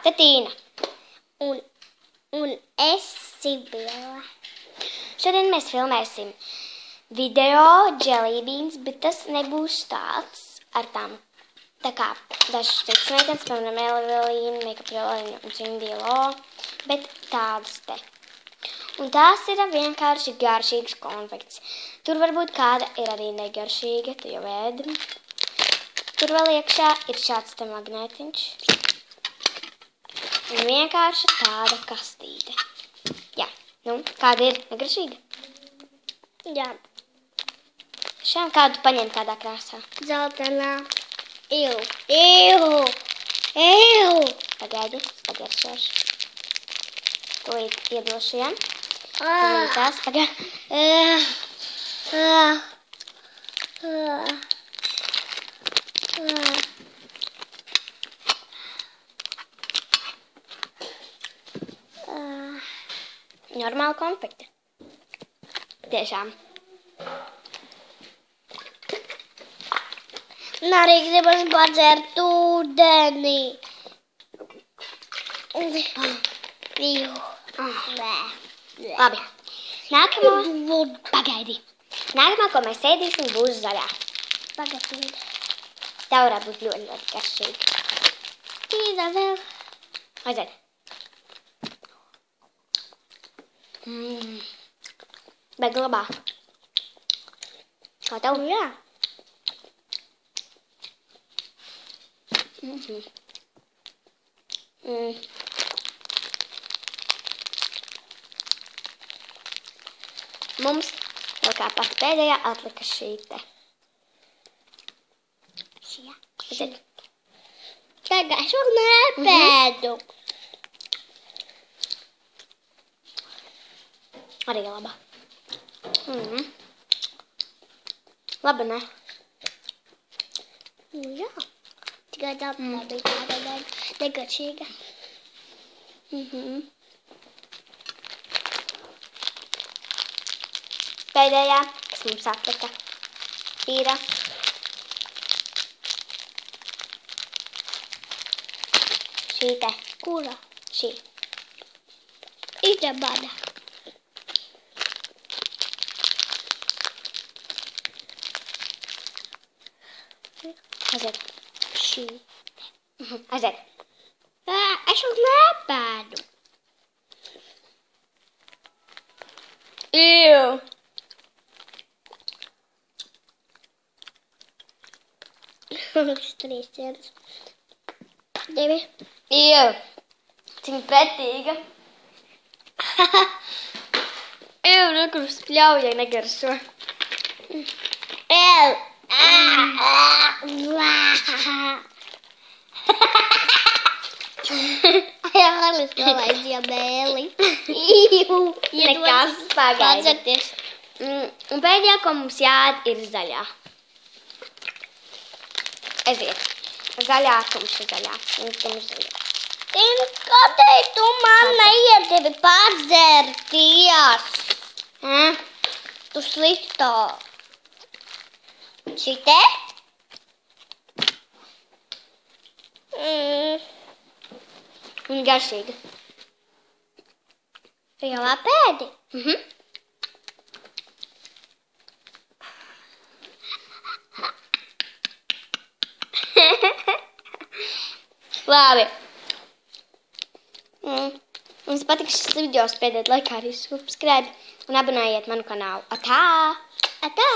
Te Tīna. Un es Sibila. Šodien mēs filmēsim video Jelly Beans, bet tas nebūs tāds ar tām. Tā kā dažas citas meitenes, piemēram, Evelīna, Makeup Evelīna un Cindy Lo, bet tādas te. Un tās ir vienkārši garšīgas konfekts. Tur varbūt kāda ir arī negaršīga, tu jau ēdi. Tur vēl iekšā ir šāds te magnētiņš. Un vienkārši tāda kastīte. Jā, nu, kāda ir negaršīga? Jā. Šām kādu paņem kādā krāsā? Zeltenā. Iu. Pagaidi, pagaršošu. Tūlīt iedošu, ja? Tūlīt tās, pagaidi. Normāla konfekte. Tiešām. Un arī gribas padzert ūdeni. Labi. Nākamā, pagaidi. Nākamā, ko mēs ēdīsim, būs zaļā. Pagaidi. Tā varētu būt ļoti, ļoti garšīga. Tīda vēl. Aiziet. Bet glabā. Kā tev? Jā. Mums vēl kā pat pēdējā atlika šī te. Šī. Tagad es vēl nepēdu. Arī laba. Labi, ne? Jā. Tikai tā bija tāda negaršīga. Pēdējā, kas mums atlika, ir šī te. Kura? Šī. Ita bada. Aiziet. Šī. Aiziet. Es vēl nepēdu. Iu. Trīs dienas. 2. Iu. Cik pretīga. Iu, nekur spļaujai negaršo. Jālis nolaidzīja mēli. Nekas, pagaidi. Padzerties. Un pēdējā, ko mums jād, ir zaļā. Aiziet. Zaļā, tumša zaļā. Kādēļ tu man neiedevi padzerties? Tu sliktā. Šitē? Un garšīga. Tu jau apēdi? Labi. Jums patīk šis video, spiediet laikā arī subscribe un abonējiet manu kanālu. Atā! Atā!